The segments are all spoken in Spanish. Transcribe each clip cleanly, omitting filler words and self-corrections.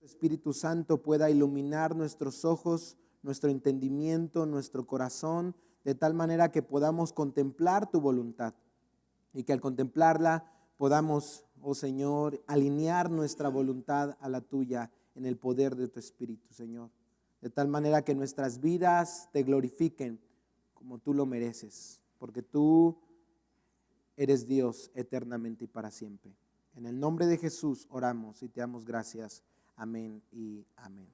Espíritu Santo pueda iluminar nuestros ojos, nuestro entendimiento, nuestro corazón, de tal manera que podamos contemplar tu voluntad y que al contemplarla podamos, oh Señor, alinear nuestra voluntad a la tuya en el poder de tu Espíritu, Señor. De tal manera que nuestras vidas te glorifiquen como tú lo mereces, porque tú eres Dios eternamente y para siempre. En el nombre de Jesús oramos y te damos gracias. Amén y amén.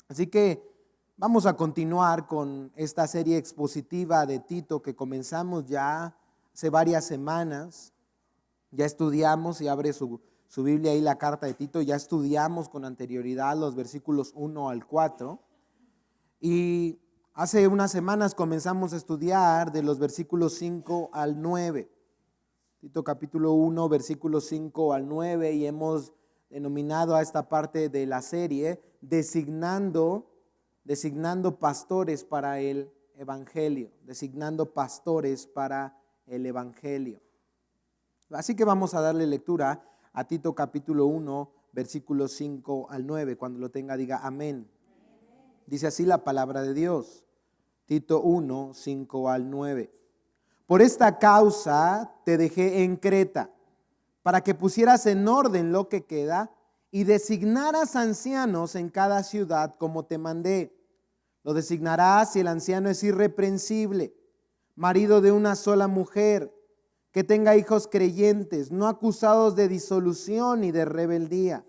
Así que vamos a continuar con esta serie expositiva de Tito que comenzamos ya hace varias semanas. Ya estudiamos, y abre su Biblia ahí, la carta de Tito, ya estudiamos con anterioridad los versículos 1 al 4. Y hace unas semanas comenzamos a estudiar de los versículos 5 al 9. Tito capítulo 1, versículos 5 al 9, y hemos denominado a esta parte de la serie designando pastores para el evangelio, designando pastores para el evangelio. Así que vamos a darle lectura a Tito capítulo 1, versículos 5 al 9. Cuando lo tenga, diga amén. Dice así la palabra de Dios. Tito 1, 5 al 9. Por esta causa te dejé en Creta, para que pusieras en orden lo que queda y designaras ancianos en cada ciudad como te mandé. Lo designarás si el anciano es irreprensible, marido de una sola mujer, que tenga hijos creyentes, no acusados de disolución y de rebeldía.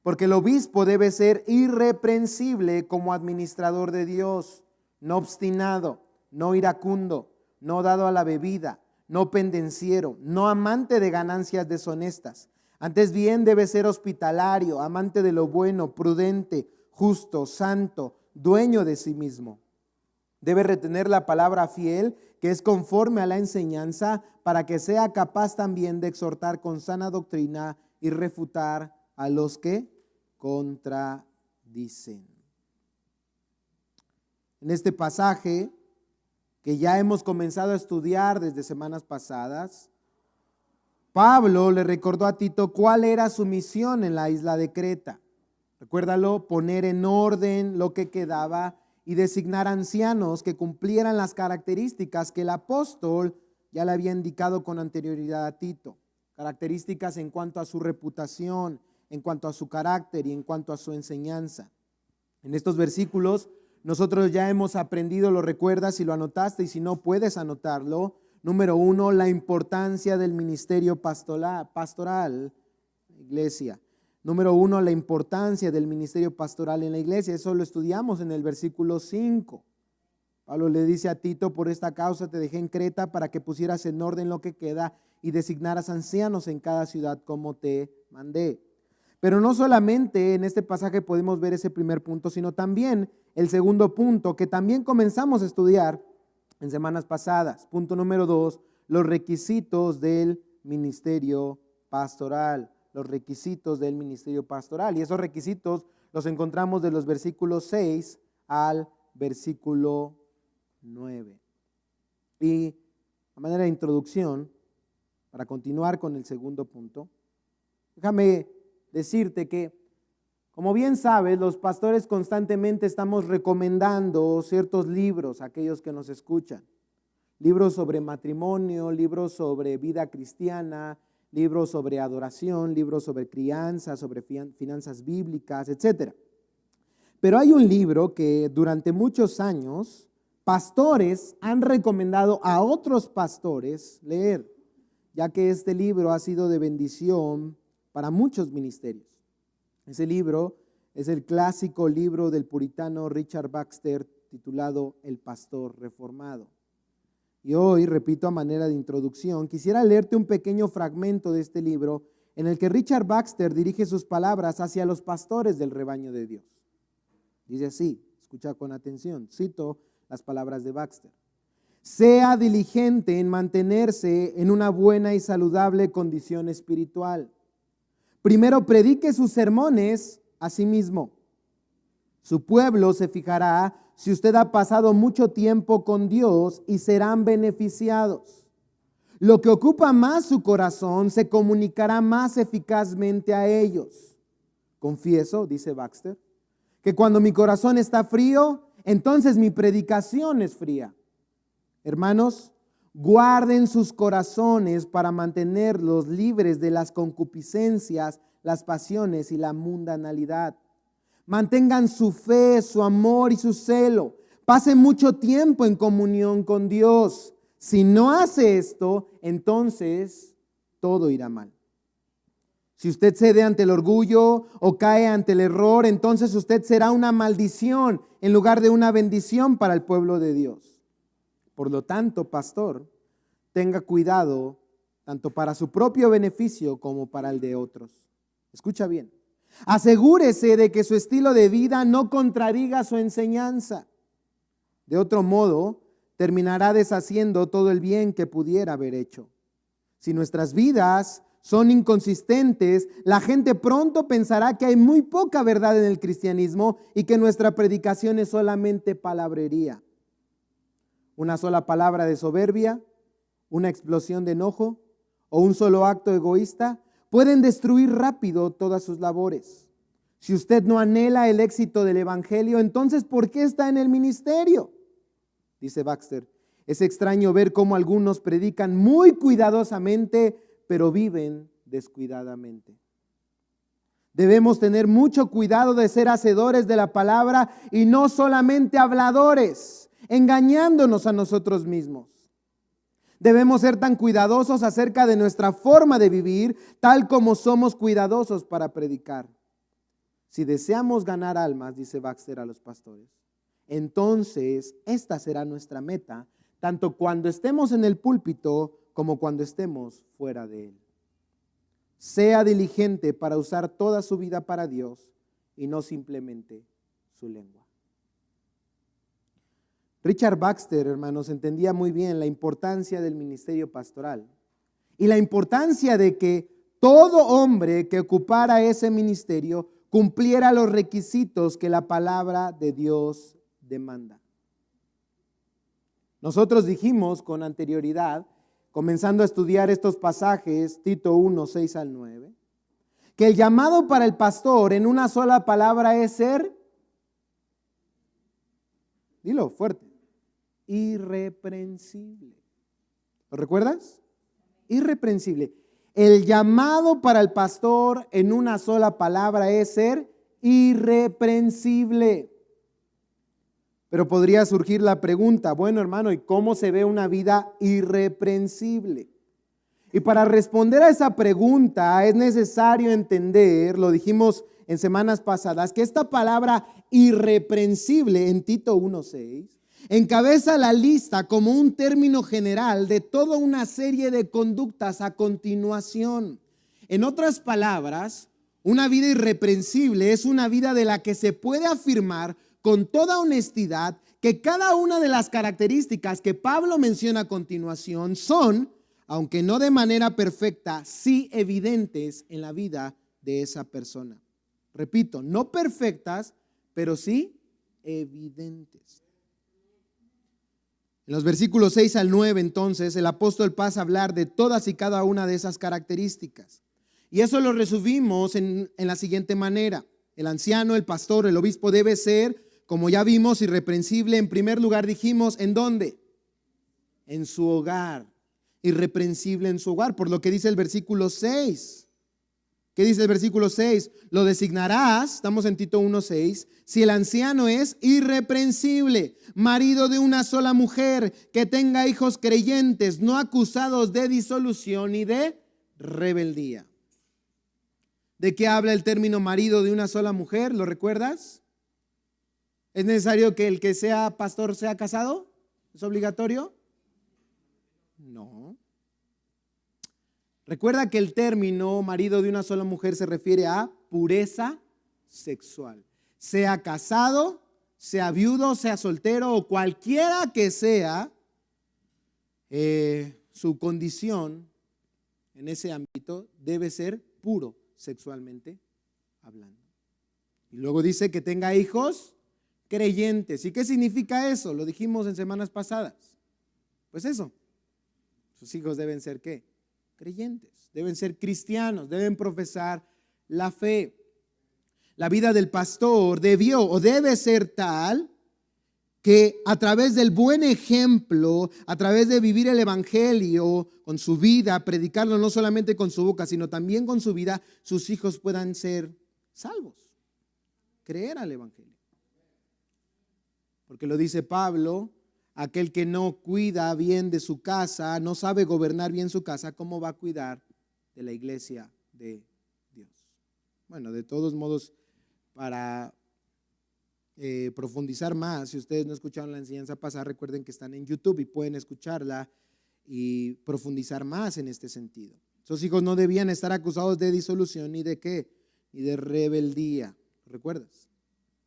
Porque el obispo debe ser irreprensible como administrador de Dios, no obstinado, no iracundo, no dado a la bebida, no pendenciero, no amante de ganancias deshonestas. Antes bien debe ser hospitalario, amante de lo bueno, prudente, justo, santo, dueño de sí mismo. Debe retener la palabra fiel, que es conforme a la enseñanza, para que sea capaz también de exhortar con sana doctrina y refutar a los que contradicen. En este pasaje, que ya hemos comenzado a estudiar desde semanas pasadas, Pablo le recordó a Tito cuál era su misión en la isla de Creta. Recuérdalo, poner en orden lo que quedaba y designar ancianos que cumplieran las características que el apóstol ya le había indicado con anterioridad a Tito. Características en cuanto a su reputación, en cuanto a su carácter y en cuanto a su enseñanza. En estos versículos nosotros ya hemos aprendido, lo recuerdas si lo anotaste, y si no puedes anotarlo. Número 1, la importancia del ministerio pastoral, iglesia. Número 1, la importancia del ministerio pastoral en la iglesia. Eso lo estudiamos en el versículo 5. Pablo le dice a Tito: por esta causa te dejé en Creta, para que pusieras en orden lo que queda y designaras ancianos en cada ciudad como te mandé. Pero no solamente en este pasaje podemos ver ese primer punto, sino también el segundo punto que también comenzamos a estudiar en semanas pasadas. Punto número 2, los requisitos del ministerio pastoral. Los requisitos del ministerio pastoral. Y esos requisitos los encontramos de los versículos 6 al versículo 9. Y a manera de introducción, para continuar con el segundo punto, déjame decirte que, como bien sabes, los pastores constantemente estamos recomendando ciertos libros a aquellos que nos escuchan. Libros sobre matrimonio, libros sobre vida cristiana, libros sobre adoración, libros sobre crianza, sobre finanzas bíblicas, etc. Pero hay un libro que durante muchos años pastores han recomendado a otros pastores leer, ya que este libro ha sido de bendición para muchos ministerios. Ese libro es el clásico libro del puritano Richard Baxter titulado El Pastor Reformado. Y hoy, repito, a manera de introducción, quisiera leerte un pequeño fragmento de este libro en el que Richard Baxter dirige sus palabras hacia los pastores del rebaño de Dios. Dice así, escucha con atención, cito las palabras de Baxter. Sea diligente en mantenerse en una buena y saludable condición espiritual. Primero predique sus sermones a sí mismo. Su pueblo se fijará si usted ha pasado mucho tiempo con Dios y serán beneficiados. Lo que ocupa más su corazón se comunicará más eficazmente a ellos. Confieso, dice Baxter, que cuando mi corazón está frío, entonces mi predicación es fría. Hermanos, guarden sus corazones para mantenerlos libres de las concupiscencias, las pasiones y la mundanalidad. Mantengan su fe, su amor y su celo. Pasen mucho tiempo en comunión con Dios. Si no hace esto, entonces todo irá mal. Si usted cede ante el orgullo o cae ante el error, entonces usted será una maldición en lugar de una bendición para el pueblo de Dios. Por lo tanto, pastor, tenga cuidado tanto para su propio beneficio como para el de otros. Escucha bien. Asegúrese de que su estilo de vida no contradiga su enseñanza. De otro modo, terminará deshaciendo todo el bien que pudiera haber hecho. Si nuestras vidas son inconsistentes, la gente pronto pensará que hay muy poca verdad en el cristianismo y que nuestra predicación es solamente palabrería. Una sola palabra de soberbia, una explosión de enojo o un solo acto egoísta pueden destruir rápido todas sus labores. Si usted no anhela el éxito del evangelio, entonces ¿por qué está en el ministerio? Dice Baxter, es extraño ver cómo algunos predican muy cuidadosamente, pero viven descuidadamente. Debemos tener mucho cuidado de ser hacedores de la palabra y no solamente habladores, engañándonos a nosotros mismos. Debemos ser tan cuidadosos acerca de nuestra forma de vivir, tal como somos cuidadosos para predicar. Si deseamos ganar almas, dice Baxter a los pastores, entonces esta será nuestra meta, tanto cuando estemos en el púlpito como cuando estemos fuera de él. Sea diligente para usar toda su vida para Dios y no simplemente su lengua. Richard Baxter, hermanos, entendía muy bien la importancia del ministerio pastoral y la importancia de que todo hombre que ocupara ese ministerio cumpliera los requisitos que la palabra de Dios demanda. Nosotros dijimos con anterioridad, comenzando a estudiar estos pasajes, Tito 1, 6 al 9, que el llamado para el pastor en una sola palabra es ser, dilo fuerte, irreprensible. ¿Lo recuerdas? Irreprensible. El llamado para el pastor en una sola palabra es ser irreprensible. Pero podría surgir la pregunta, bueno hermano, ¿y cómo se ve una vida irreprensible? Y para responder a esa pregunta es necesario entender, lo dijimos en semanas pasadas, que esta palabra irreprensible en Tito 1:6 encabeza la lista como un término general de toda una serie de conductas a continuación. En otras palabras, una vida irreprensible es una vida de la que se puede afirmar con toda honestidad que cada una de las características que Pablo menciona a continuación son, aunque no de manera perfecta, sí evidentes en la vida de esa persona. Repito, no perfectas, pero sí evidentes. En los versículos 6 al 9, entonces, el apóstol pasa a hablar de todas y cada una de esas características. Y eso lo resumimos en la siguiente manera. El anciano, el pastor, el obispo debe ser, como ya vimos, irreprensible. En primer lugar dijimos, ¿en dónde? En su hogar. Irreprensible en su hogar, por lo que dice el versículo 6. ¿Qué dice el versículo 6? Lo designarás, estamos en Tito 1:6, si el anciano es irreprensible, marido de una sola mujer, que tenga hijos creyentes, no acusados de disolución y de rebeldía. ¿De qué habla el término marido de una sola mujer? ¿Lo recuerdas? ¿Es necesario que el que sea pastor sea casado? ¿Es obligatorio? No. Recuerda que el término marido de una sola mujer se refiere a pureza sexual. Sea casado, sea viudo, sea soltero o cualquiera que sea su condición en ese ámbito, debe ser puro sexualmente hablando. Y luego dice que tenga hijos creyentes. ¿Y qué significa eso? Lo dijimos en semanas pasadas. Pues eso, sus hijos deben ser ¿qué? Creyentes, deben ser cristianos, deben profesar la fe. La vida del pastor debió o debe ser tal que a través del buen ejemplo, a través de vivir el evangelio con su vida, predicarlo no solamente con su boca, sino también con su vida, sus hijos puedan ser salvos, creer al evangelio. Porque lo dice Pablo, aquel que no cuida bien de su casa, no sabe gobernar bien su casa, ¿cómo va a cuidar de la iglesia de Dios? Bueno, de todos modos, para profundizar más, si ustedes no escucharon la enseñanza pasada, recuerden que están en YouTube y pueden escucharla y profundizar más en este sentido. Sus hijos no debían estar acusados de disolución ni de qué, ni de rebeldía. ¿Recuerdas?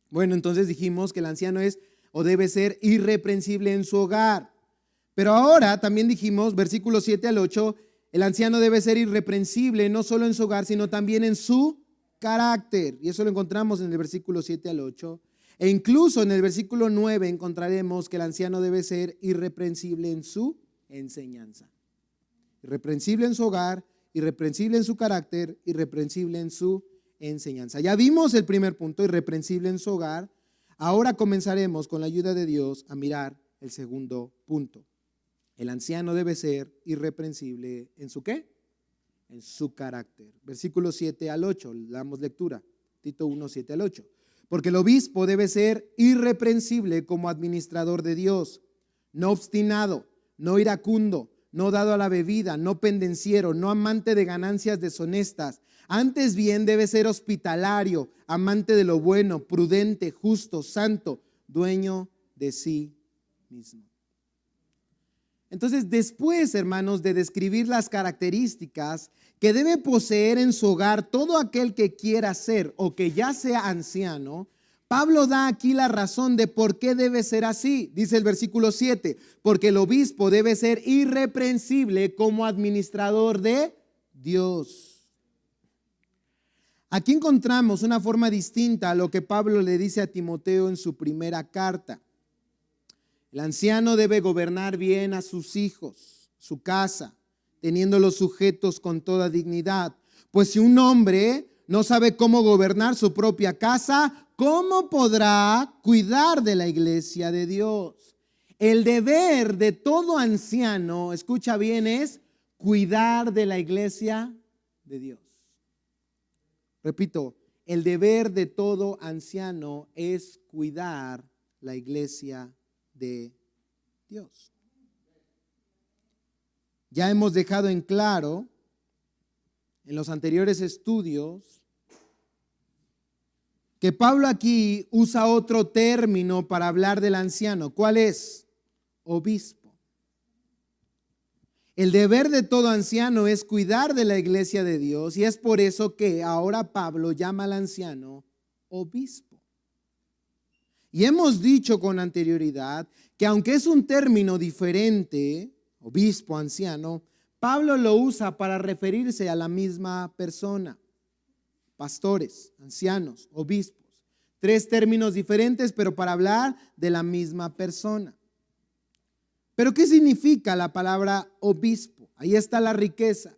Bueno, entonces dijimos que el anciano es o debe ser irreprensible en su hogar. Pero ahora también dijimos, versículos 7 al 8, el anciano debe ser irreprensible no solo en su hogar, sino también en su carácter. Y eso lo encontramos en el versículo 7 al 8. E incluso en el versículo 9 encontraremos que el anciano debe ser irreprensible en su enseñanza. Irreprensible en su hogar, irreprensible en su carácter, irreprensible en su enseñanza. Ya vimos el primer punto, irreprensible en su hogar. Ahora comenzaremos con la ayuda de Dios a mirar el segundo punto. El anciano debe ser irreprensible en su ¿qué? En su carácter. Versículos 7 al 8, le damos lectura. Tito 1, 7 al 8. Porque el obispo debe ser irreprensible como administrador de Dios, no obstinado, no iracundo, no dado a la bebida, no pendenciero, no amante de ganancias deshonestas. Antes bien debe ser hospitalario, amante de lo bueno, prudente, justo, santo, dueño de sí mismo. Entonces, después, hermanos, de describir las características que debe poseer en su hogar todo aquel que quiera ser o que ya sea anciano, Pablo da aquí la razón de por qué debe ser así. Dice el versículo 7, porque el obispo debe ser irreprensible como administrador de Dios. Aquí encontramos una forma distinta a lo que Pablo le dice a Timoteo en su primera carta. El anciano debe gobernar bien a sus hijos, su casa, teniéndolos sujetos con toda dignidad. Pues si un hombre no sabe cómo gobernar su propia casa, ¿cómo podrá cuidar de la iglesia de Dios? El deber de todo anciano, escucha bien, es cuidar de la iglesia de Dios. Repito, el deber de todo anciano es cuidar la iglesia de Dios. Ya hemos dejado en claro en los anteriores estudios que Pablo aquí usa otro término para hablar del anciano. ¿Cuál es? Obispo. El deber de todo anciano es cuidar de la iglesia de Dios y es por eso que ahora Pablo llama al anciano obispo. Y hemos dicho con anterioridad que aunque es un término diferente, obispo, anciano, Pablo lo usa para referirse a la misma persona. Pastores, ancianos, obispos. Tres términos diferentes, pero para hablar de la misma persona. Pero ¿qué significa la palabra obispo? Ahí está la riqueza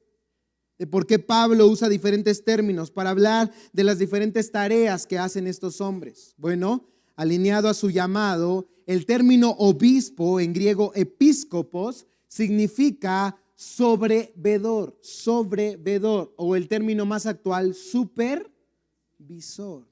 de por qué Pablo usa diferentes términos para hablar de las diferentes tareas que hacen estos hombres. Bueno, alineado a su llamado, el término obispo, en griego episcopos, significa sobrevedor, o el término más actual, supervisor.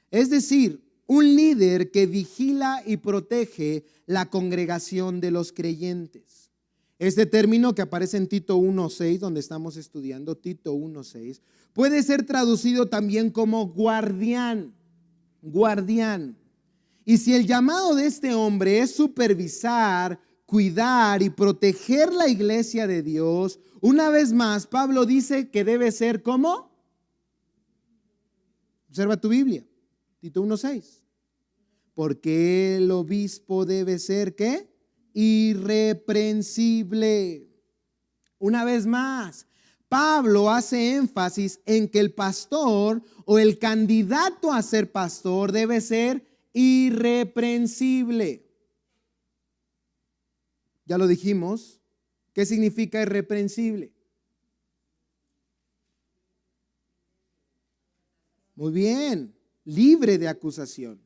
Es decir, un líder que vigila y protege la congregación de los creyentes. Este término que aparece en Tito 1:6, donde estamos estudiando, Tito 1:6, puede ser traducido también como guardián. Y si el llamado de este hombre es supervisar, cuidar y proteger la iglesia de Dios, una vez más, Pablo dice que debe ser ¿cómo? Observa tu Biblia, Tito 1:6. Porque el obispo debe ser ¿qué? Irreprensible. Una vez más, Pablo hace énfasis en que el pastor o el candidato a ser pastor debe ser irreprensible. Ya lo dijimos. ¿Qué significa irreprensible? Muy bien, libre de acusación.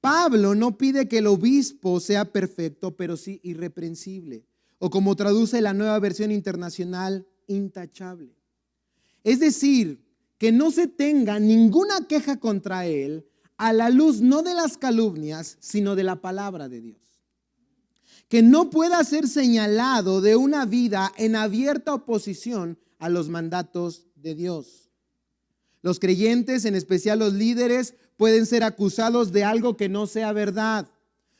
Pablo no pide que el obispo sea perfecto, pero sí irreprensible, o como traduce la Nueva Versión Internacional, intachable. Es decir, que no se tenga ninguna queja contra él a la luz no de las calumnias, sino de la palabra de Dios. Que no pueda ser señalado de una vida en abierta oposición a los mandatos de Dios. Los creyentes, en especial los líderes, pueden ser acusados de algo que no sea verdad.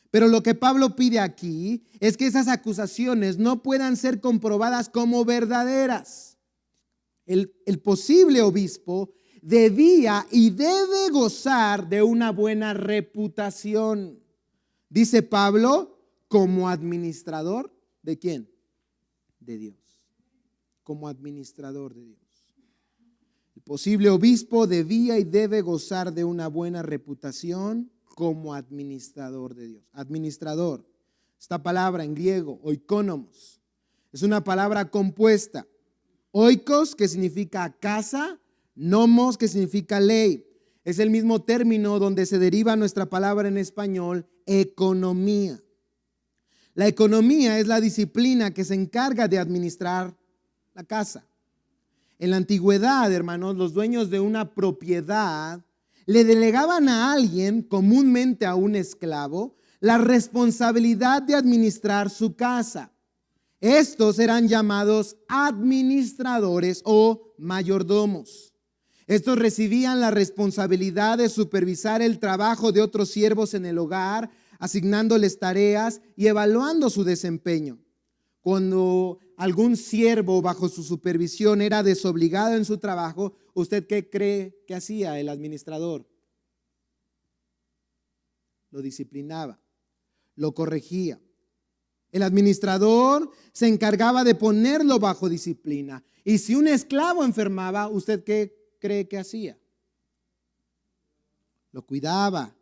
Pero lo que Pablo pide aquí es que esas acusaciones no puedan ser comprobadas como verdaderas. El posible obispo debía y debe gozar de una buena reputación. Dice Pablo, como administrador, ¿de quién? De Dios. Como administrador de Dios. El posible obispo debía y debe gozar de una buena reputación como administrador de Dios. Administrador. Esta palabra en griego, oikonomos, es una palabra compuesta. Oikos, que significa casa, nomos, que significa ley. Es el mismo término donde se deriva nuestra palabra en español, economía. La economía es la disciplina que se encarga de administrar la casa. En la antigüedad, hermanos, los dueños de una propiedad le delegaban a alguien, comúnmente a un esclavo, la responsabilidad de administrar su casa. Estos eran llamados administradores o mayordomos. Estos recibían la responsabilidad de supervisar el trabajo de otros siervos en el hogar, asignándoles tareas y evaluando su desempeño. Cuando algún siervo bajo su supervisión era desobligado en su trabajo, ¿usted qué cree que hacía el administrador? Lo disciplinaba, lo corregía. El administrador se encargaba de ponerlo bajo disciplina. Y si un esclavo enfermaba, ¿usted qué cree que hacía? Lo cuidaba,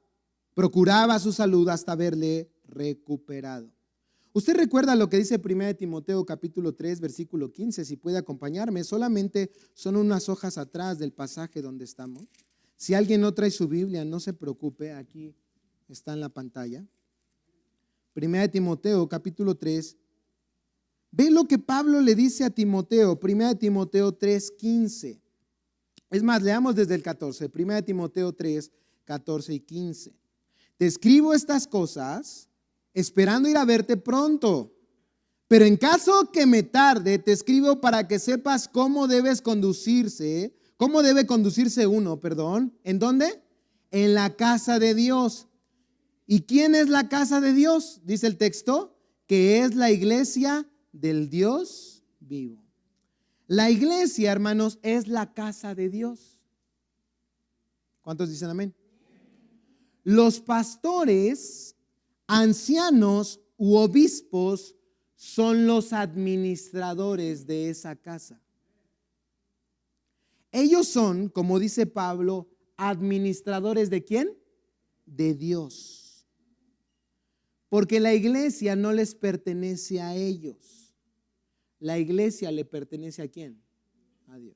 procuraba su salud hasta verle recuperado. Usted recuerda lo que dice 1 Timoteo capítulo 3 versículo 15, si puede acompañarme, solamente son unas hojas atrás del pasaje donde estamos. Si alguien no trae su Biblia, no se preocupe, aquí está en la pantalla. 1 Timoteo capítulo 3. Ve lo que Pablo le dice a Timoteo, 1 Timoteo 3, 15. Es más, leamos desde el 14, 1 Timoteo 3, 14 y 15. Te escribo estas cosas esperando ir a verte pronto, pero en caso que me tarde, te escribo para que sepas cómo debe conducirse uno, ¿en dónde? En la casa de Dios. ¿Y quién es la casa de Dios? Dice el texto, que es la iglesia del Dios vivo. La iglesia, hermanos, es la casa de Dios. ¿Cuántos dicen amén? Los pastores, ancianos u obispos son los administradores de esa casa. Ellos son, como dice Pablo, administradores ¿de quién? De Dios. Porque la iglesia no les pertenece a ellos. La iglesia le pertenece ¿a quién? A Dios.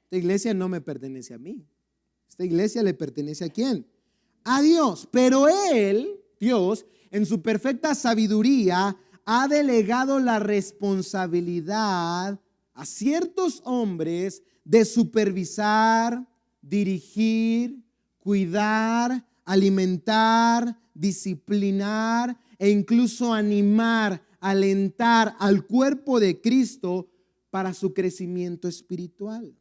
Esta iglesia no me pertenece a mí. Esta iglesia le pertenece ¿a quién? A Dios. Pero Él, Dios, en su perfecta sabiduría, ha delegado la responsabilidad a ciertos hombres de supervisar, dirigir, cuidar, alimentar, disciplinar e incluso animar, alentar al cuerpo de Cristo para su crecimiento espiritual.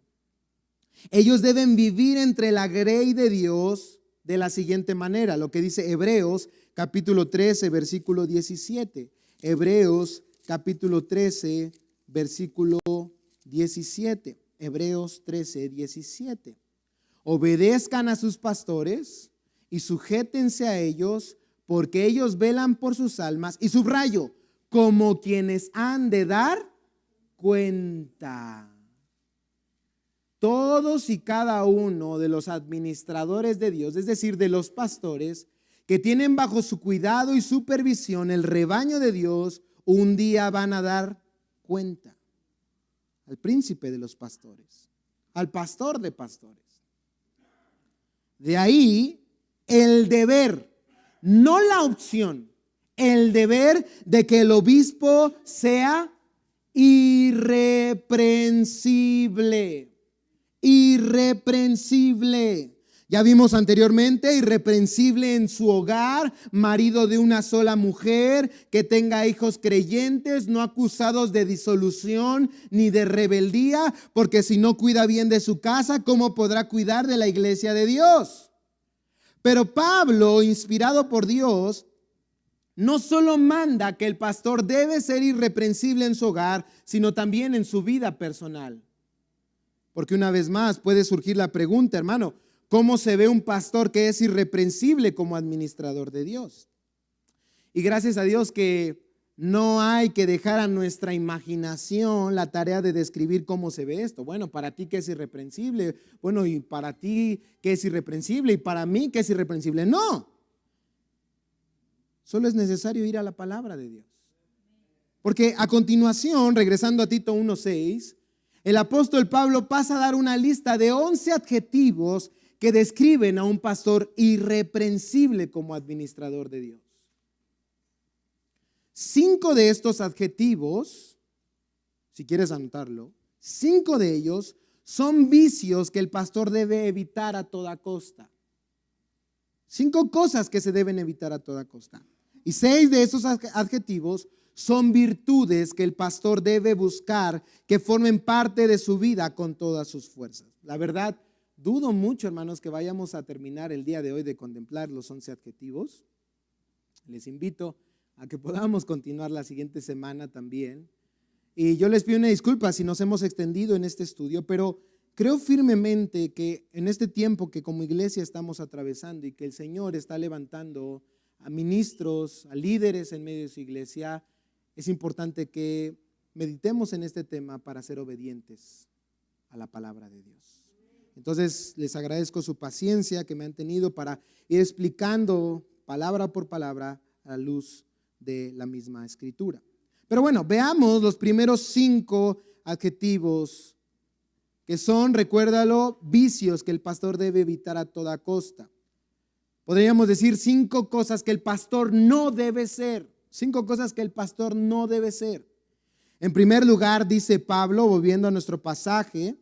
Ellos deben vivir entre la grey de Dios de la siguiente manera, lo que dice Hebreos capítulo 13, versículo 17. Hebreos capítulo 13, versículo 17. Hebreos 13, 17. Obedezcan a sus pastores y sujétense a ellos, porque ellos velan por sus almas, y subrayo, como quienes han de dar cuenta. Todos y cada uno de los administradores de Dios, es decir, de los pastores, que tienen bajo su cuidado y supervisión el rebaño de Dios, un día van a dar cuenta al príncipe de los pastores, al pastor de pastores. De ahí el deber, no la opción, el deber de que el obispo sea irreprensible. Irreprensible. Ya vimos anteriormente, irreprensible en su hogar, marido de una sola mujer, que tenga hijos creyentes, no acusados de disolución ni de rebeldía, porque si no cuida bien de su casa, ¿cómo podrá cuidar de la iglesia de Dios? Pero Pablo, inspirado por Dios, no solo manda que el pastor debe ser irreprensible en su hogar, sino también en su vida personal. Porque una vez más puede surgir la pregunta, hermano, ¿cómo se ve un pastor que es irreprensible como administrador de Dios? Y gracias a Dios que no hay que dejar a nuestra imaginación la tarea de describir cómo se ve esto. Bueno, para ti que es irreprensible, bueno, y para ti que es irreprensible, y para mí que es irreprensible. No, solo es necesario ir a la palabra de Dios. Porque a continuación, regresando a Tito 1:6, el apóstol Pablo pasa a dar una lista de 11 adjetivos que describen a un pastor irreprensible como administrador de Dios. 5 de estos adjetivos, si quieres anotarlo, 5 de ellos son vicios que el pastor debe evitar a toda costa. 5 cosas que se deben evitar a toda costa. Y 6 de esos adjetivos son virtudes que el pastor debe buscar que formen parte de su vida con todas sus fuerzas. La verdad, dudo mucho, hermanos, que vayamos a terminar el día de hoy de contemplar los 11 adjetivos. Les invito a que podamos continuar la siguiente semana también. Y yo les pido una disculpa si nos hemos extendido en este estudio, pero creo firmemente que en este tiempo que como iglesia estamos atravesando y que el Señor está levantando a ministros, a líderes en medio de su iglesia, es importante que meditemos en este tema para ser obedientes a la palabra de Dios. Entonces, les agradezco su paciencia que me han tenido para ir explicando palabra por palabra a la luz de la misma escritura. Pero bueno, veamos los primeros 5 adjetivos que son, recuérdalo, vicios que el pastor debe evitar a toda costa. Podríamos decir 5 cosas que el pastor no debe ser. 5 cosas que el pastor no debe ser. En primer lugar, dice Pablo, volviendo a nuestro pasaje,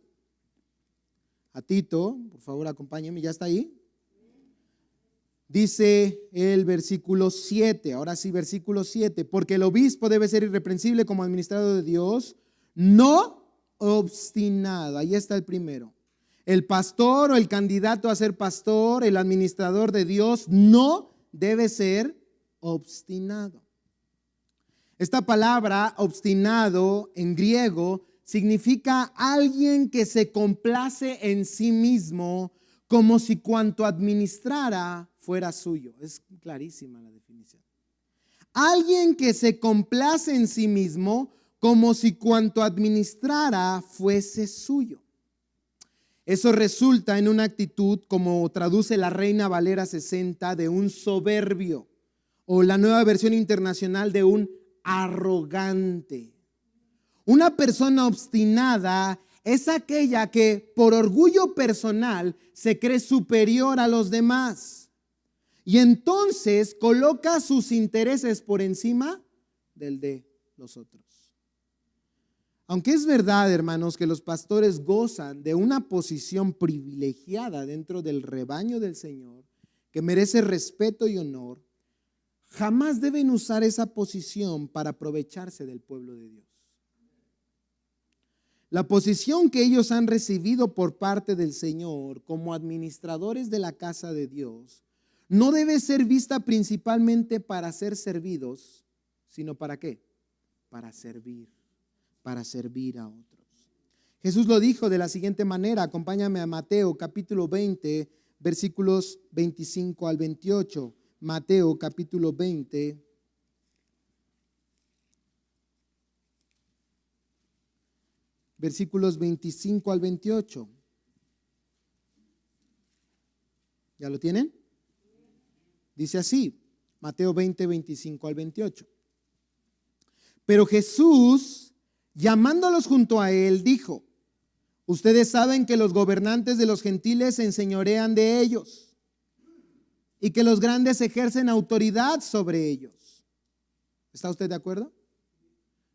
a Tito, por favor acompáñenme, ¿ya está ahí? Dice el versículo 7, ahora sí, versículo 7, porque el obispo debe ser irreprensible como administrador de Dios, no obstinado. Ahí está el primero. El pastor o el candidato a ser pastor, el administrador de Dios, no debe ser obstinado. Esta palabra obstinado en griego significa alguien que se complace en sí mismo como si cuanto administrara fuera suyo. Es clarísima la definición. Alguien que se complace en sí mismo como si cuanto administrara fuese suyo. Eso resulta en una actitud, como traduce la Reina Valera 60, de un soberbio, o la Nueva Versión Internacional de un arrogante. Una persona obstinada es aquella que por orgullo personal se cree superior a los demás y entonces coloca sus intereses por encima del de los otros. Aunque es verdad, hermanos, que los pastores gozan de una posición privilegiada dentro del rebaño del Señor, que merece respeto y honor, jamás deben usar esa posición para aprovecharse del pueblo de Dios. La posición que ellos han recibido por parte del Señor como administradores de la casa de Dios no debe ser vista principalmente para ser servidos, sino ¿para qué? Para servir a otros. Jesús lo dijo de la siguiente manera, acompáñame a Mateo capítulo 20, versículos 25 al 28. Mateo capítulo 20, versículos 25 al 28. ¿Ya lo tienen? Dice así, Mateo 20, 25 al 28. Pero Jesús, llamándolos junto a él, dijo: Ustedes saben que los gobernantes de los gentiles se enseñorean de ellos y que los grandes ejercen autoridad sobre ellos. ¿Está usted de acuerdo?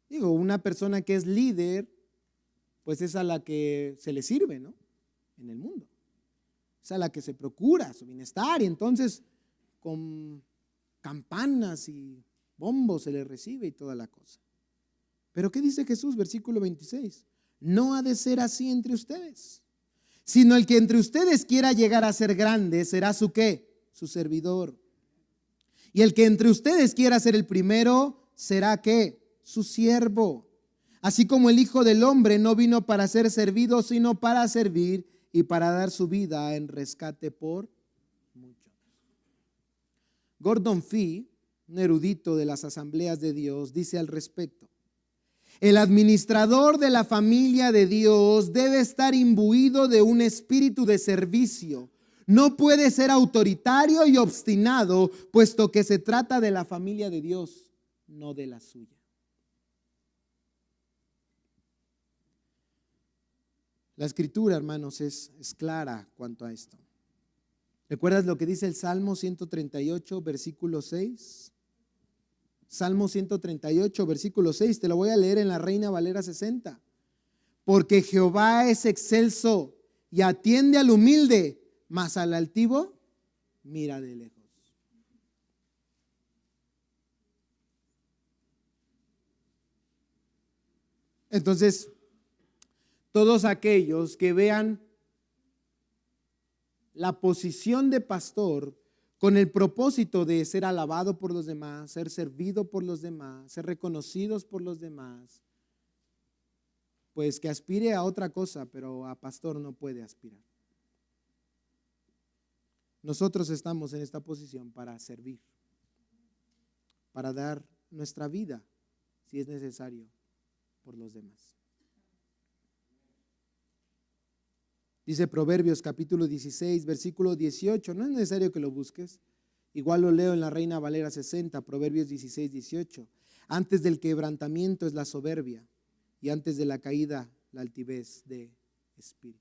Digo, una persona que es líder, pues es a la que se le sirve, ¿no? En el mundo. Es a la que se procura su bienestar y entonces con campanas y bombos se le recibe y toda la cosa. Pero ¿qué dice Jesús? Versículo 26. No ha de ser así entre ustedes, sino el que entre ustedes quiera llegar a ser grande será su ¿qué? Su servidor. Y el que entre ustedes quiera ser el primero será ¿qué? Su siervo. Así como el Hijo del Hombre no vino para ser servido, sino para servir y para dar su vida en rescate por muchos. Gordon Fee, un erudito de las asambleas de Dios, dice al respecto: el administrador de la familia de Dios debe estar imbuido de un espíritu de servicio. No puede ser autoritario y obstinado, puesto que se trata de la familia de Dios, no de la suya. La escritura, hermanos, es clara cuanto a esto. ¿Recuerdas lo que dice el Salmo 138, versículo 6? Salmo 138, versículo 6, te lo voy a leer en la Reina Valera 60. Porque Jehová es excelso y atiende al humilde, mas al altivo mira de lejos. Entonces, todos aquellos que vean la posición de pastor con el propósito de ser alabado por los demás, ser servido por los demás, ser reconocidos por los demás, pues que aspire a otra cosa, pero a pastor no puede aspirar. Nosotros estamos en esta posición para servir, para dar nuestra vida, si es necesario, por los demás. Dice Proverbios capítulo 16, versículo 18. No es necesario que lo busques. Igual lo leo en la Reina Valera 60, Proverbios 16, 18. Antes del quebrantamiento es la soberbia y antes de la caída la altivez de espíritu.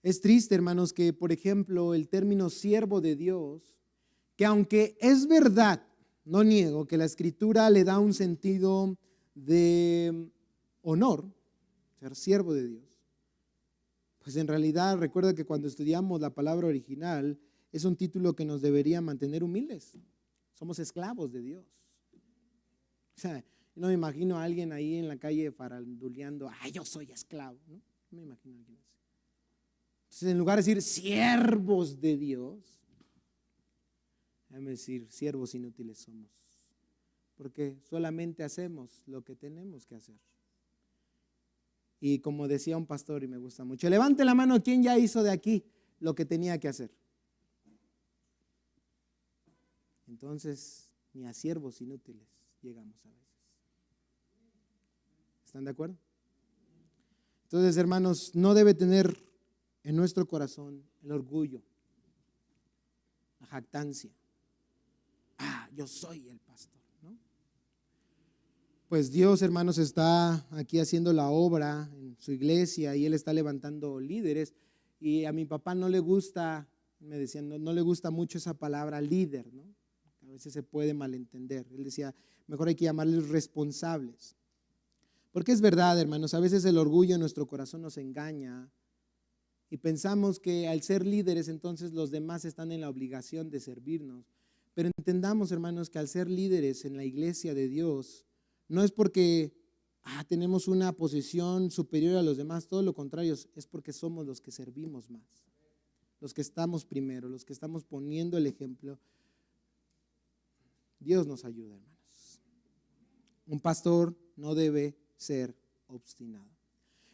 Es triste, hermanos, que por ejemplo el término siervo de Dios, que aunque es verdad, no niego que la escritura le da un sentido de honor, ser siervo de Dios, pues en realidad recuerda que cuando estudiamos la palabra original es un título que nos debería mantener humildes. Somos esclavos de Dios. O sea, no me imagino a alguien ahí en la calle faranduleando, yo soy esclavo, ¿no? No me imagino a alguien así. Entonces, en lugar de decir siervos de Dios, déjame decir siervos inútiles somos, porque solamente hacemos lo que tenemos que hacer. Y como decía un pastor, y me gusta mucho, levante la mano quien ya hizo de aquí lo que tenía que hacer. Entonces, ni a siervos inútiles llegamos a veces. ¿Están de acuerdo? Entonces, hermanos, no debe tener en nuestro corazón el orgullo, la jactancia. Yo soy el pastor, ¿no? Pues Dios, hermanos, está aquí haciendo la obra en su iglesia y Él está levantando líderes. Y a mi papá no le gusta, me decían, no le gusta mucho esa palabra líder, ¿no? A veces se puede malentender. Él decía, mejor hay que llamarles responsables. Porque es verdad, hermanos, a veces el orgullo en nuestro corazón nos engaña y pensamos que al ser líderes entonces los demás están en la obligación de servirnos. Pero entendamos, hermanos, que al ser líderes en la iglesia de Dios, no es porque tenemos una posición superior a los demás, todo lo contrario, es porque somos los que servimos más, los que estamos primero, los que estamos poniendo el ejemplo. Dios nos ayuda, hermanos. Un pastor no debe ser obstinado.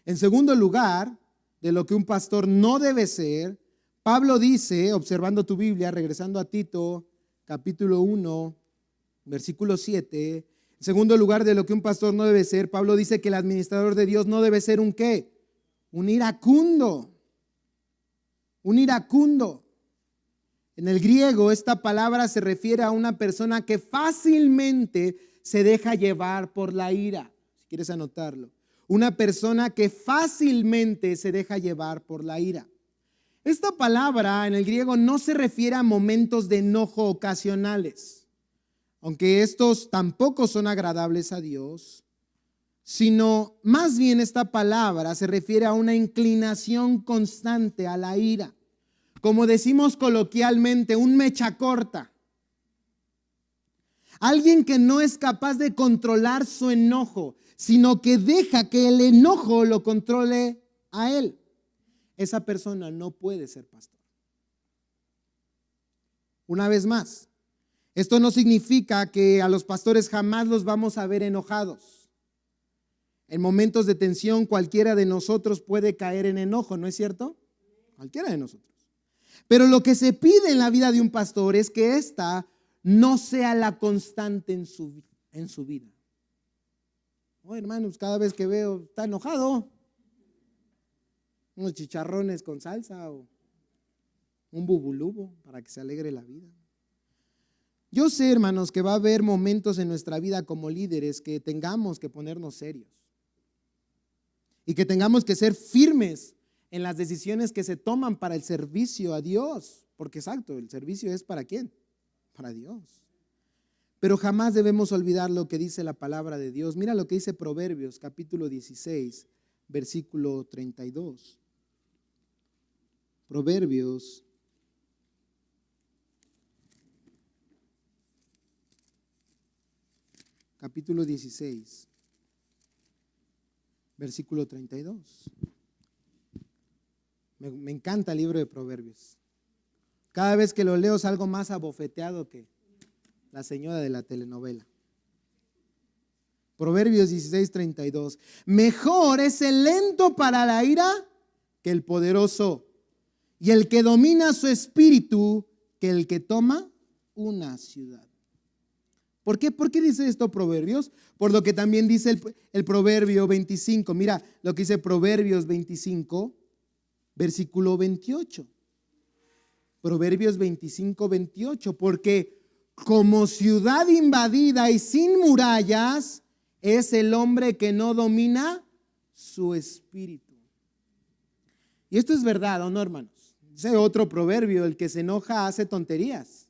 En segundo lugar, de lo que un pastor no debe ser, Pablo dice, observando tu Biblia, regresando a Tito, capítulo 1, versículo 7, en segundo lugar de lo que un pastor no debe ser, Pablo dice que el administrador de Dios no debe ser un ¿qué? Un iracundo. Un iracundo. En el griego esta palabra se refiere a una persona que fácilmente se deja llevar por la ira. Si quieres anotarlo. una persona que fácilmente se deja llevar por la ira. Esta palabra en el griego no se refiere a momentos de enojo ocasionales, aunque estos tampoco son agradables a Dios, sino más bien esta palabra se refiere a una inclinación constante a la ira. Como decimos coloquialmente, un mecha corta. Alguien que no es capaz de controlar su enojo, sino que deja que el enojo lo controle a él. Esa persona no puede ser pastor. Una vez más, esto no significa que a los pastores jamás los vamos a ver enojados. En momentos de tensión cualquiera de nosotros puede caer en enojo, ¿no es cierto? Cualquiera de nosotros. Pero lo que se pide en la vida de un pastor es que ésta no sea la constante en su vida. Oh, hermanos, cada vez que veo, está enojado. Unos chicharrones con salsa o un bubulubo para que se alegre la vida. Yo sé, hermanos, que va a haber momentos en nuestra vida como líderes que tengamos que ponernos serios y que tengamos que ser firmes en las decisiones que se toman para el servicio a Dios, porque exacto, el servicio es ¿para quién? Para Dios. Pero jamás debemos olvidar lo que dice la palabra de Dios. Mira lo que dice Proverbios, capítulo 16, versículo 32. Proverbios, capítulo 16, versículo 32. Me encanta el libro de Proverbios. Cada vez que lo leo salgo más abofeteado que la señora de la telenovela. Proverbios 16, 32. Mejor es el lento para la ira que el poderoso, y el que domina su espíritu que el que toma una ciudad. ¿Por qué? ¿Por qué dice esto Proverbios? Por lo que también dice el Proverbio 25. Mira lo que dice Proverbios 25, versículo 28. Proverbios 25, 28. Porque como ciudad invadida y sin murallas es el hombre que no domina su espíritu. Y esto es verdad, ¿o no, hermanos? Dice otro proverbio, el que se enoja hace tonterías.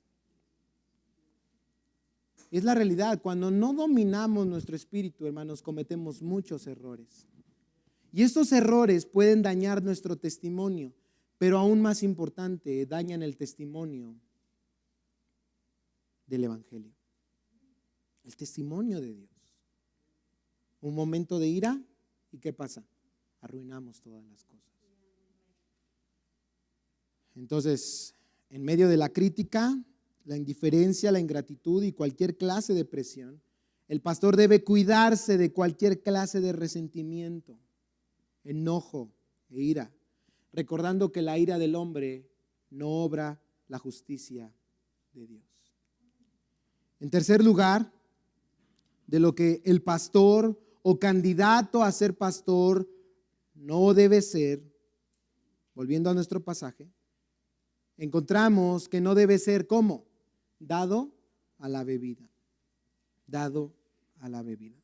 Es la realidad. Cuando no dominamos nuestro espíritu, hermanos, cometemos muchos errores. Y estos errores pueden dañar nuestro testimonio, pero aún más importante, dañan el testimonio del Evangelio. El testimonio de Dios. Un momento de ira, ¿y qué pasa? Arruinamos todas las cosas. Entonces, en medio de la crítica, la indiferencia, la ingratitud y cualquier clase de presión, el pastor debe cuidarse de cualquier clase de resentimiento, enojo e ira, recordando que la ira del hombre no obra la justicia de Dios. En tercer lugar, de lo que el pastor o candidato a ser pastor no debe ser, volviendo a nuestro pasaje, encontramos que no debe ser ¿cómo? Dado a la bebida. Dado a la bebida.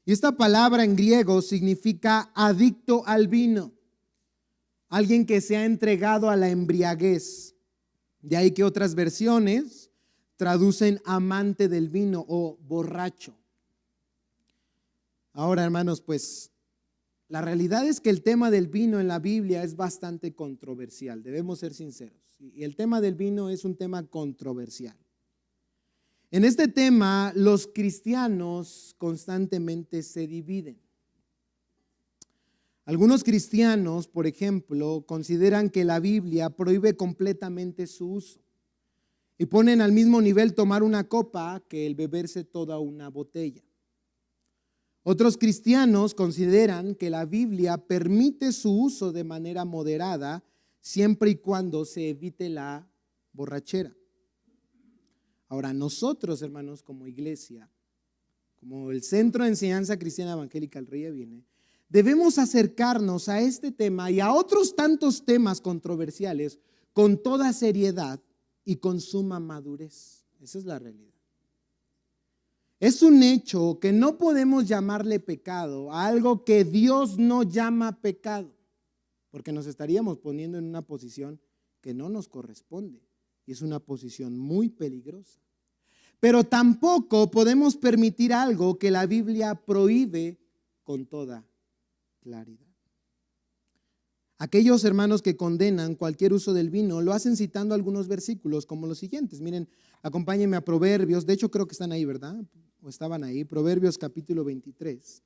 Y esta palabra en griego significa adicto al vino. Alguien que se ha entregado a la embriaguez. De ahí que otras versiones traducen amante del vino o borracho. Ahora, hermanos, pues la realidad es que el tema del vino en la Biblia es bastante controversial, debemos ser sinceros. Y el tema del vino es un tema controversial. En este tema, los cristianos constantemente se dividen. Algunos cristianos, por ejemplo, consideran que la Biblia prohíbe completamente su uso y ponen al mismo nivel tomar una copa que el beberse toda una botella. Otros cristianos consideran que la Biblia permite su uso de manera moderada siempre y cuando se evite la borrachera. Ahora, nosotros, hermanos, como iglesia, como el Centro de Enseñanza Cristiana Evangélica El Rey Viene, debemos acercarnos a este tema y a otros tantos temas controversiales con toda seriedad y con suma madurez. Esa es la realidad. Es un hecho que no podemos llamarle pecado a algo que Dios no llama pecado, porque nos estaríamos poniendo en una posición que no nos corresponde y es una posición muy peligrosa. Pero tampoco podemos permitir algo que la Biblia prohíbe con toda claridad. Aquellos hermanos que condenan cualquier uso del vino lo hacen citando algunos versículos como los siguientes. Miren, acompáñenme a Proverbios, de hecho creo que están ahí, ¿verdad? O estaban ahí, Proverbios capítulo 23.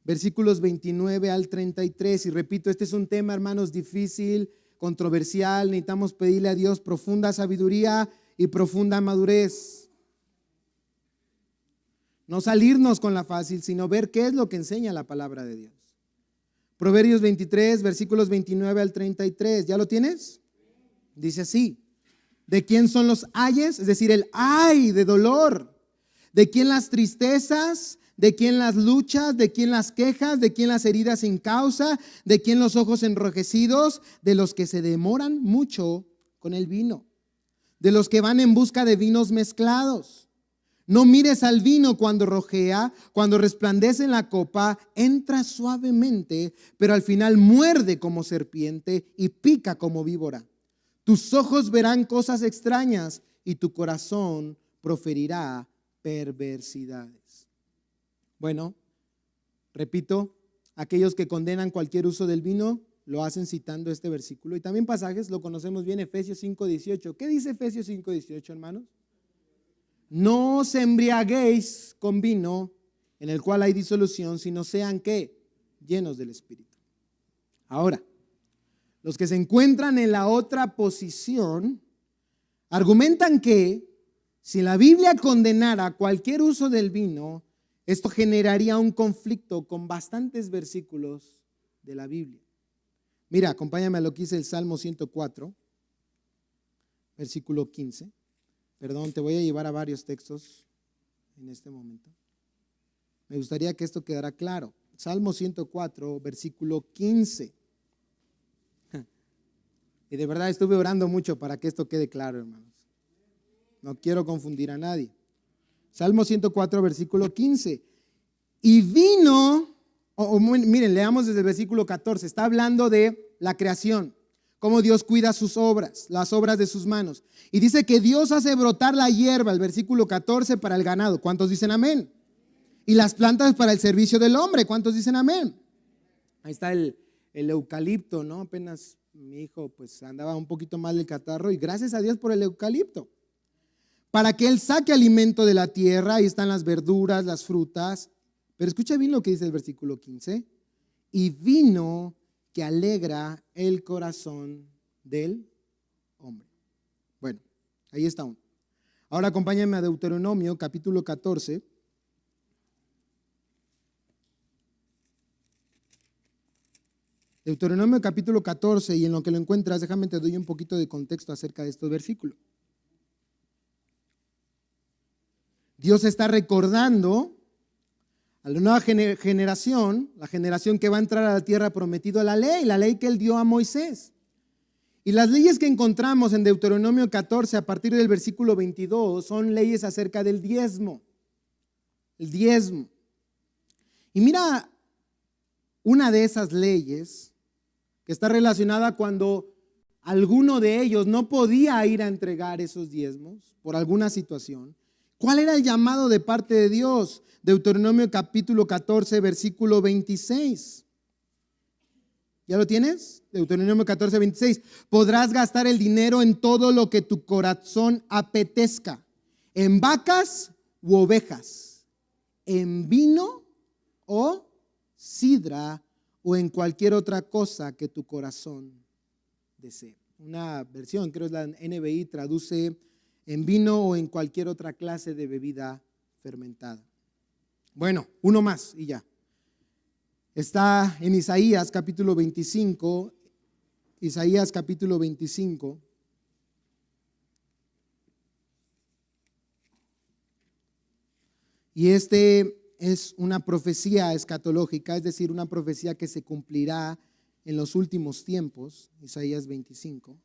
Versículos 29 al 33. Y repito, este es un tema, hermanos, difícil, controversial. Necesitamos pedirle a Dios profunda sabiduría y profunda madurez. No salirnos con la fácil, sino ver qué es lo que enseña la palabra de Dios. Proverbios 23, versículos 29 al 33. ¿Ya lo tienes? Dice así: ¿de quién son los ayes? Es decir, el ay de dolor. ¿De quién las tristezas? ¿De quién las luchas? ¿De quién las quejas? ¿De quién las heridas sin causa? ¿De quién los ojos enrojecidos? De los que se demoran mucho con el vino, de los que van en busca de vinos mezclados. No mires al vino cuando rojea, cuando resplandece en la copa, entra suavemente, pero al final muerde como serpiente y pica como víbora. Tus ojos verán cosas extrañas y tu corazón proferirá perversidades. Bueno, repito, aquellos que condenan cualquier uso del vino lo hacen citando este versículo y también pasajes, lo conocemos bien, Efesios 5:18. ¿Qué dice Efesios 5:18, hermanos? No os embriaguéis con vino en el cual hay disolución, sino sean ¿qué? Llenos del Espíritu. Ahora, los que se encuentran en la otra posición argumentan que si la Biblia condenara cualquier uso del vino, esto generaría un conflicto con bastantes versículos de la Biblia. Mira, acompáñame a lo que dice el Salmo 104, versículo 15. Perdón, te voy a llevar a varios textos en este momento. Me gustaría que esto quedara claro. Salmo 104, versículo 15. Y de verdad estuve orando mucho para que esto quede claro, hermanos. No quiero confundir a nadie. Salmo 104, versículo 15. Y vino, miren, leamos desde el versículo 14. Está hablando de la creación. Cómo Dios cuida sus obras, las obras de sus manos. Y dice que Dios hace brotar la hierba, el versículo 14, para el ganado. ¿Cuántos dicen amén? Y las plantas para el servicio del hombre. ¿Cuántos dicen amén? Ahí está el eucalipto, ¿no? Apenas mi hijo pues andaba un poquito mal del catarro y gracias a Dios por el eucalipto. Para que Él saque alimento de la tierra, ahí están las verduras, las frutas. Pero escucha bien lo que dice el versículo 15. Y vino que alegra el corazón del hombre. Bueno, ahí está uno. Ahora acompáñame a Deuteronomio capítulo 14. Deuteronomio capítulo 14, y en lo que lo encuentras, déjame te doy un poquito de contexto acerca de estos versículos. Dios está recordando a la nueva generación, la generación que va a entrar a la tierra prometida, la ley que Él dio a Moisés. Y las leyes que encontramos en Deuteronomio 14 a partir del versículo 22 son leyes acerca del diezmo. El diezmo. Y mira, una de esas leyes que está relacionada cuando alguno de ellos no podía ir a entregar esos diezmos por alguna situación. ¿Cuál era el llamado de parte de Dios? Deuteronomio capítulo 14, versículo 26. ¿Ya lo tienes? Deuteronomio 14, 26. Podrás gastar el dinero en todo lo que tu corazón apetezca, en vacas u ovejas, en vino o sidra o en cualquier otra cosa que tu corazón desee. Una versión, creo es la NBI, traduce en vino o en cualquier otra clase de bebida fermentada. Bueno, uno más y ya. Está en Isaías capítulo 25. Isaías capítulo 25. Y este es una profecía escatológica, es decir, una profecía que se cumplirá en los últimos tiempos, Isaías 25.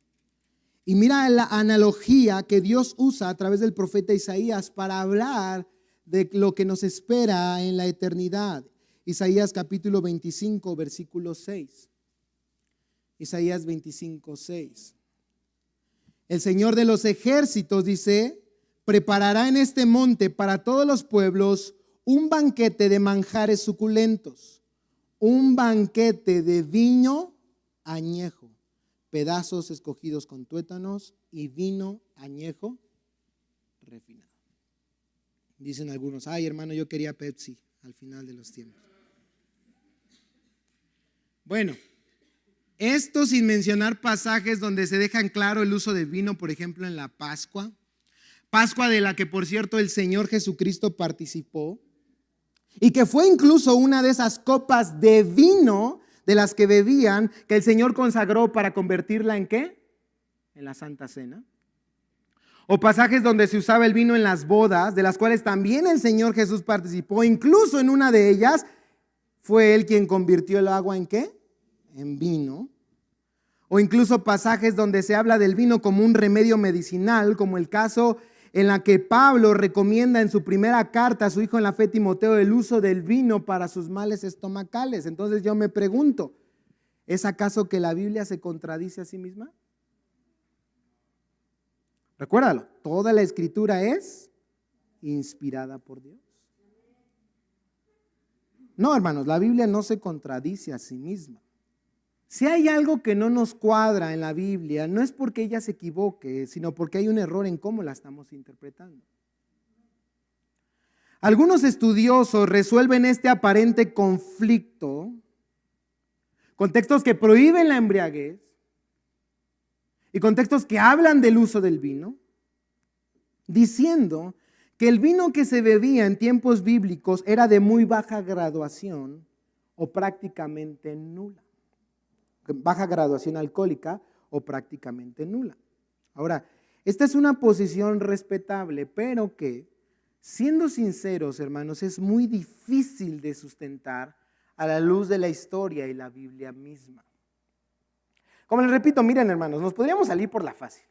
Y mira la analogía que Dios usa a través del profeta Isaías para hablar de lo que nos espera en la eternidad. Isaías capítulo 25, versículo 6. Isaías 25, 6. El Señor de los ejércitos dice: preparará en este monte para todos los pueblos un banquete de manjares suculentos, un banquete de vino añejo, pedazos escogidos con tuétanos y vino añejo refinado. Dicen algunos: ay, hermano, yo quería Pepsi al final de los tiempos. Bueno, esto sin mencionar pasajes donde se dejan claro el uso de vino, por ejemplo, en la Pascua. Pascua de la que, por cierto, el Señor Jesucristo participó. Y que fue incluso una de esas copas de vino de las que bebían, que el Señor consagró para convertirla ¿en qué? En la Santa Cena. O pasajes donde se usaba el vino en las bodas, de las cuales también el Señor Jesús participó. Incluso en una de ellas fue Él quien convirtió el agua ¿en qué? En vino. O incluso pasajes donde se habla del vino como un remedio medicinal, como el caso en la que Pablo recomienda en su primera carta a su hijo en la fe Timoteo el uso del vino para sus males estomacales. Entonces yo me pregunto, ¿es acaso que la Biblia se contradice a sí misma? Recuérdalo, toda la escritura es inspirada por Dios. No, hermanos, la Biblia no se contradice a sí misma. Si hay algo que no nos cuadra en la Biblia, no es porque ella se equivoque, sino porque hay un error en cómo la estamos interpretando. Algunos estudiosos resuelven este aparente conflicto con textos que prohíben la embriaguez y con textos que hablan del uso del vino, diciendo que el vino que se bebía en tiempos bíblicos era de muy baja graduación o prácticamente nula. Baja graduación alcohólica o prácticamente nula. Ahora, esta es una posición respetable, pero que, siendo sinceros, hermanos, es muy difícil de sustentar a la luz de la historia y la Biblia misma. Como les repito, miren, hermanos, nos podríamos salir por la fácil.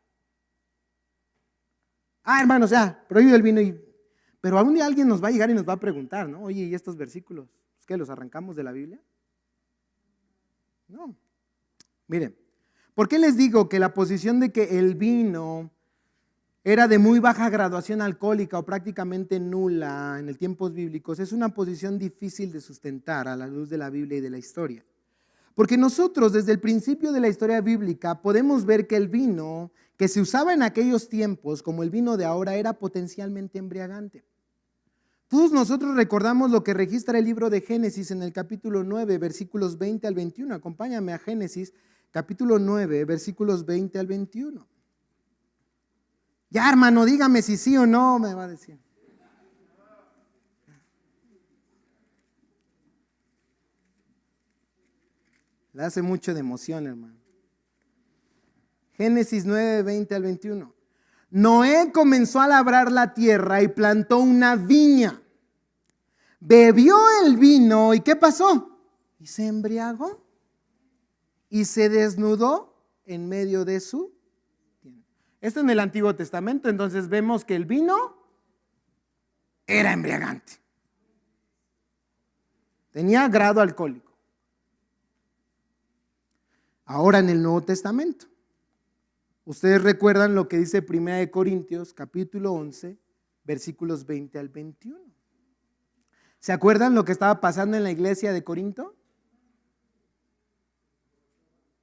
Hermanos, ya, prohibido el vino, pero algún día alguien nos va a llegar y nos va a preguntar, ¿no? Oye, ¿y estos versículos? ¿Es que los arrancamos de la Biblia? No. Miren, ¿por qué les digo que la posición de que el vino era de muy baja graduación alcohólica o prácticamente nula en el tiempos bíblicos? Es una posición difícil de sustentar a la luz de la Biblia y de la historia. Porque nosotros desde el principio de la historia bíblica podemos ver que el vino que se usaba en aquellos tiempos, como el vino de ahora, era potencialmente embriagante. Todos nosotros recordamos lo que registra el libro de Génesis en el capítulo 9, versículos 20 al 21. Acompáñame a Génesis, capítulo 9, versículos 20 al 21. Ya, hermano, dígame si sí o no, me va a decir. Le hace mucho de emoción, hermano. Génesis 9, 20 al 21. Noé comenzó a labrar la tierra y plantó una viña. Bebió el vino y ¿qué pasó? Y se embriagó y se desnudó en medio de su tienda. Esto en el Antiguo Testamento, entonces vemos que el vino era embriagante. Tenía grado alcohólico. Ahora en el Nuevo Testamento, ustedes recuerdan lo que dice 1 Corintios capítulo 11, versículos 20 al 21. ¿Se acuerdan lo que estaba pasando en la iglesia de Corinto?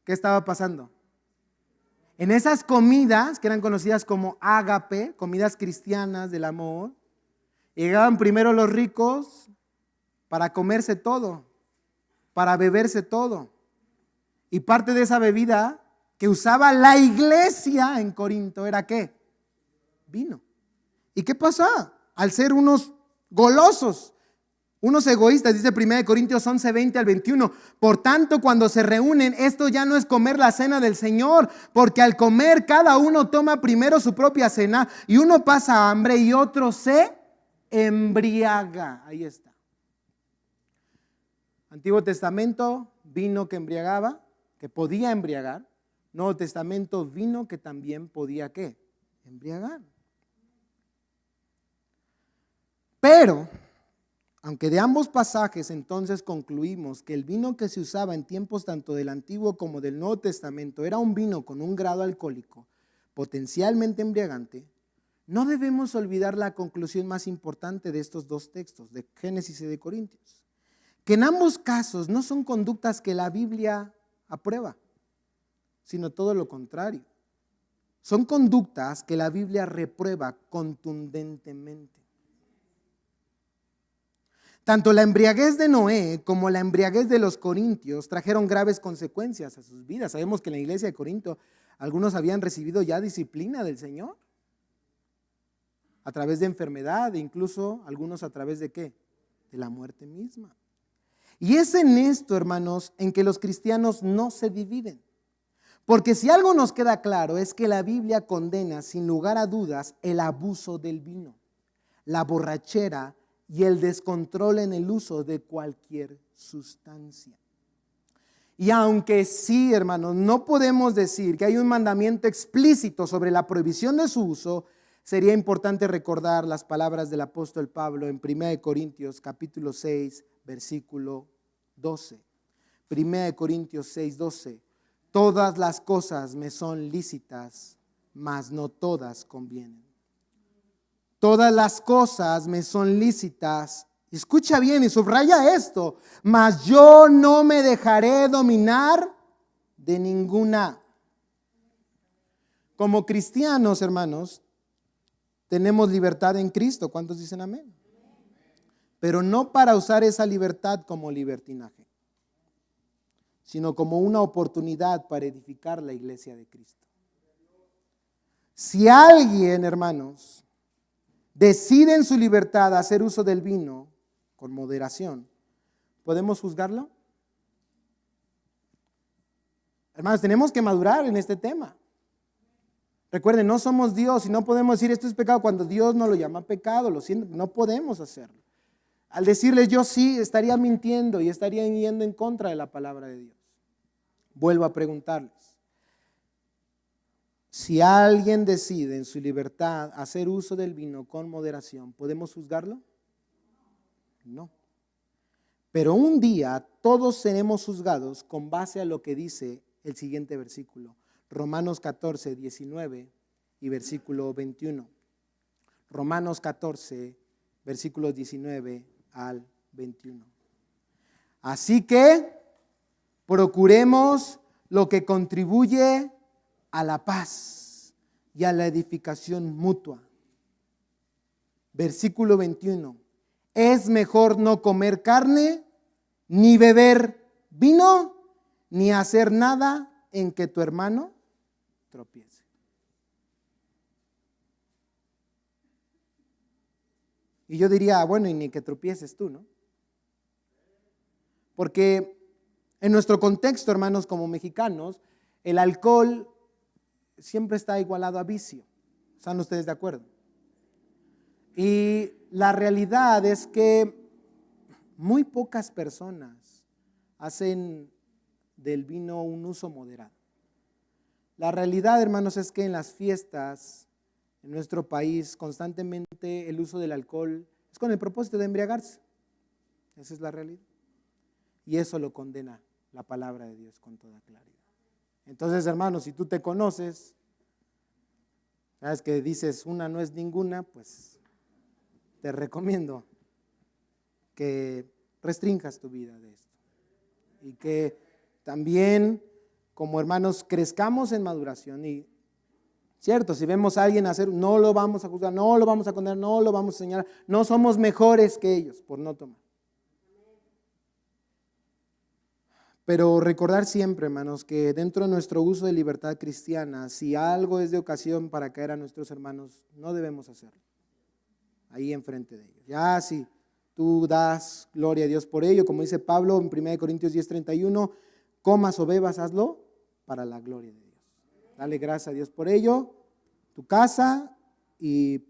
¿Qué estaba pasando? En esas comidas que eran conocidas como ágape, comidas cristianas del amor, llegaban primero los ricos para comerse todo, para beberse todo. Y parte de esa bebida que usaba la iglesia en Corinto era ¿qué? Vino. ¿Y qué pasa? Al ser unos golosos, unos egoístas, dice 1 Corintios 11, 20 al 21. Por tanto, cuando se reúnen, esto ya no es comer la cena del Señor, porque al comer cada uno toma primero su propia cena y uno pasa hambre y otro se embriaga. Ahí está. Antiguo Testamento, vino que embriagaba, que podía embriagar. Nuevo Testamento, vino que también podía, ¿qué? Embriagar. Pero, aunque de ambos pasajes entonces concluimos que el vino que se usaba en tiempos tanto del Antiguo como del Nuevo Testamento era un vino con un grado alcohólico potencialmente embriagante, no debemos olvidar la conclusión más importante de estos dos textos, de Génesis y de Corintios, que en ambos casos no son conductas que la Biblia aprueba, sino todo lo contrario. Son conductas que la Biblia reprueba contundentemente. Tanto la embriaguez de Noé como la embriaguez de los corintios trajeron graves consecuencias a sus vidas. Sabemos que en la iglesia de Corinto algunos habían recibido ya disciplina del Señor a través de enfermedad, e incluso algunos a través de ¿qué? De la muerte misma. Y es en esto, hermanos, en que los cristianos no se dividen. Porque si algo nos queda claro es que la Biblia condena sin lugar a dudas el abuso del vino, la borrachera y el descontrol en el uso de cualquier sustancia. Y aunque sí, hermanos, no podemos decir que hay un mandamiento explícito sobre la prohibición de su uso, sería importante recordar las palabras del apóstol Pablo en 1 Corintios capítulo 6, versículo 12. 1 Corintios 6, 12. Todas las cosas me son lícitas, mas no todas convienen. Todas las cosas me son lícitas. Escucha bien y subraya esto. Mas yo no me dejaré dominar de ninguna. Como cristianos, hermanos, tenemos libertad en Cristo. ¿Cuántos dicen amén? Pero no para usar esa libertad como libertinaje, sino como una oportunidad para edificar la iglesia de Cristo. Si alguien, hermanos, decide en su libertad hacer uso del vino con moderación, ¿podemos juzgarlo? Hermanos, tenemos que madurar en este tema. Recuerden, no somos Dios y no podemos decir esto es pecado cuando Dios no lo llama pecado, lo siento, no podemos hacerlo. Al decirles yo sí, estaría mintiendo y estaría yendo en contra de la palabra de Dios. Vuelvo a preguntarles. Si alguien decide en su libertad hacer uso del vino con moderación, ¿podemos juzgarlo? No. Pero un día todos seremos juzgados con base a lo que dice el siguiente versículo. Romanos 14, 19 y versículo 21. Romanos 14, versículos 19 al 21. Así que procuremos lo que contribuye a la paz y a la edificación mutua. Versículo 21. Es mejor no comer carne, ni beber vino, ni hacer nada en que tu hermano tropiece. Y yo diría, bueno, y ni que tropieces tú, ¿no? Porque en nuestro contexto, hermanos, como mexicanos, el alcohol siempre está igualado a vicio. ¿Están ustedes de acuerdo? Y la realidad es que muy pocas personas hacen del vino un uso moderado. La realidad, hermanos, es que en las fiestas en nuestro país constantemente el uso del alcohol es con el propósito de embriagarse. Esa es la realidad. Y eso lo condena la palabra de Dios con toda claridad. Entonces, hermanos, si tú te conoces, sabes que dices una no es ninguna, pues te recomiendo que restringas tu vida de esto. Y que también, como hermanos, crezcamos en maduración. Y cierto, si vemos a alguien hacer, no lo vamos a juzgar, no lo vamos a condenar, no lo vamos a señalar. No somos mejores que ellos por no tomar. Pero recordar siempre, hermanos, que dentro de nuestro uso de libertad cristiana, si algo es de ocasión para caer a nuestros hermanos, no debemos hacerlo. Ahí enfrente de ellos. Ya si tú das gloria a Dios por ello, como dice Pablo en 1 Corintios 10:31, comas o bebas, hazlo para la gloria de Dios. Dale gracias a Dios por ello, tu casa, y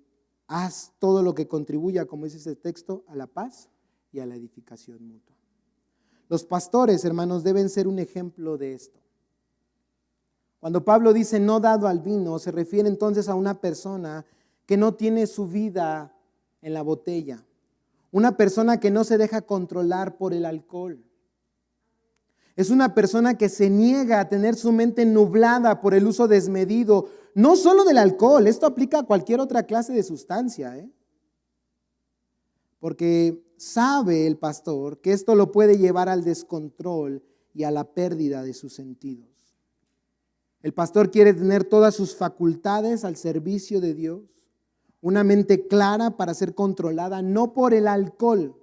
haz todo lo que contribuya, como dice este texto, a la paz y a la edificación mutua. Los pastores, hermanos, deben ser un ejemplo de esto. Cuando Pablo dice no dado al vino, se refiere entonces a una persona que no tiene su vida en la botella. Una persona que no se deja controlar por el alcohol. Es una persona que se niega a tener su mente nublada por el uso desmedido, no solo del alcohol, esto aplica a cualquier otra clase de sustancia, porque sabe el pastor que esto lo puede llevar al descontrol y a la pérdida de sus sentidos. El pastor quiere tener todas sus facultades al servicio de Dios, una mente clara para ser controlada no por el alcohol,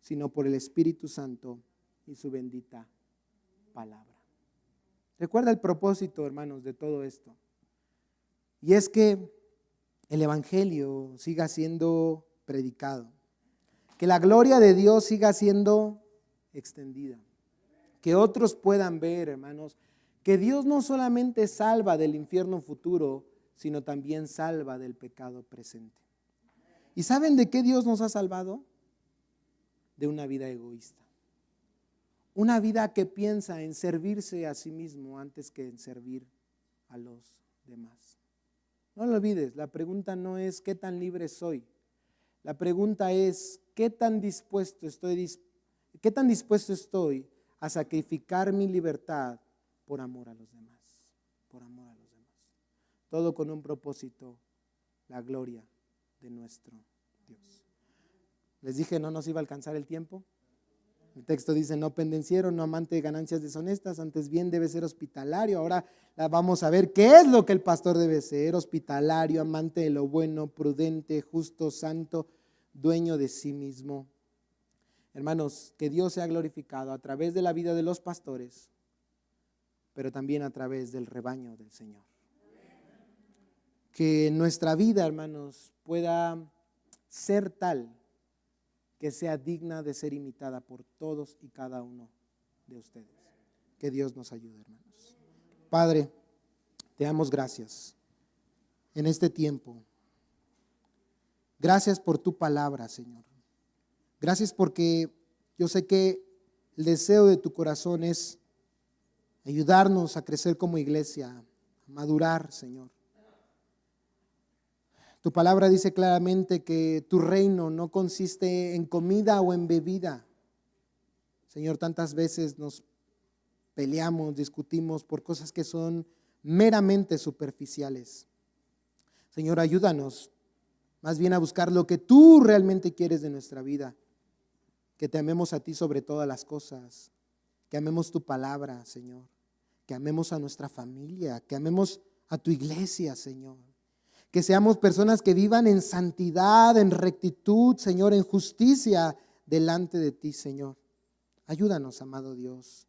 sino por el Espíritu Santo y su bendita palabra. Recuerda el propósito, hermanos, de todo esto. Y es que el Evangelio siga siendo predicado, que la gloria de Dios siga siendo extendida, que otros puedan ver, hermanos, que Dios no solamente salva del infierno futuro, sino también salva del pecado presente. ¿Y saben de qué Dios nos ha salvado? De una vida egoísta. Una vida que piensa en servirse a sí mismo antes que en servir a los demás. No lo olvides, la pregunta no es qué tan libre soy. La pregunta es qué tan dispuesto estoy a sacrificar mi libertad por amor a los demás. Por amor a los demás. Todo con un propósito, la gloria de nuestro Dios. Les dije no nos iba a alcanzar el tiempo. El texto dice, no pendenciero, no amante de ganancias deshonestas, antes bien debe ser hospitalario. Ahora vamos a ver qué es lo que el pastor debe ser: hospitalario, amante de lo bueno, prudente, justo, santo, dueño de sí mismo. Hermanos, que Dios sea glorificado a través de la vida de los pastores, pero también a través del rebaño del Señor. Que nuestra vida, hermanos, pueda ser tal que sea digna de ser imitada por todos y cada uno de ustedes. Que Dios nos ayude, hermanos. Padre, te damos gracias en este tiempo. Gracias por tu palabra, Señor. Gracias porque yo sé que el deseo de tu corazón es ayudarnos a crecer como iglesia, a madurar, Señor. Tu palabra dice claramente que tu reino no consiste en comida o en bebida. Señor, tantas veces nos peleamos, discutimos por cosas que son meramente superficiales. Señor, ayúdanos más bien a buscar lo que tú realmente quieres de nuestra vida. Que te amemos a ti sobre todas las cosas. Que amemos tu palabra, Señor. Que amemos a nuestra familia. Que amemos a tu iglesia, Señor. Que seamos personas que vivan en santidad, en rectitud, Señor, en justicia delante de ti, Señor. Ayúdanos, amado Dios.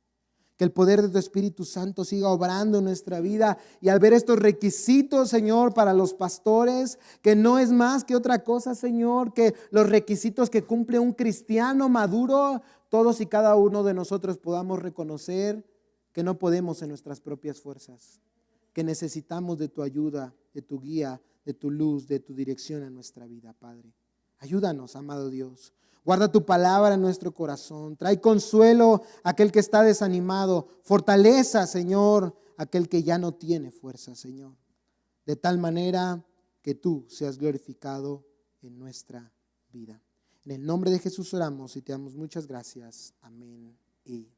Que el poder de tu Espíritu Santo siga obrando en nuestra vida. Y al ver estos requisitos, Señor, para los pastores, que no es más que otra cosa, Señor, que los requisitos que cumple un cristiano maduro, todos y cada uno de nosotros podamos reconocer que no podemos en nuestras propias fuerzas, que necesitamos de tu ayuda, de tu guía, de tu luz, de tu dirección en nuestra vida, Padre. Ayúdanos, amado Dios. Guarda tu palabra en nuestro corazón. Trae consuelo a aquel que está desanimado. Fortaleza, Señor, a aquel que ya no tiene fuerza, Señor. De tal manera que tú seas glorificado en nuestra vida. En el nombre de Jesús oramos y te damos muchas gracias. Amén y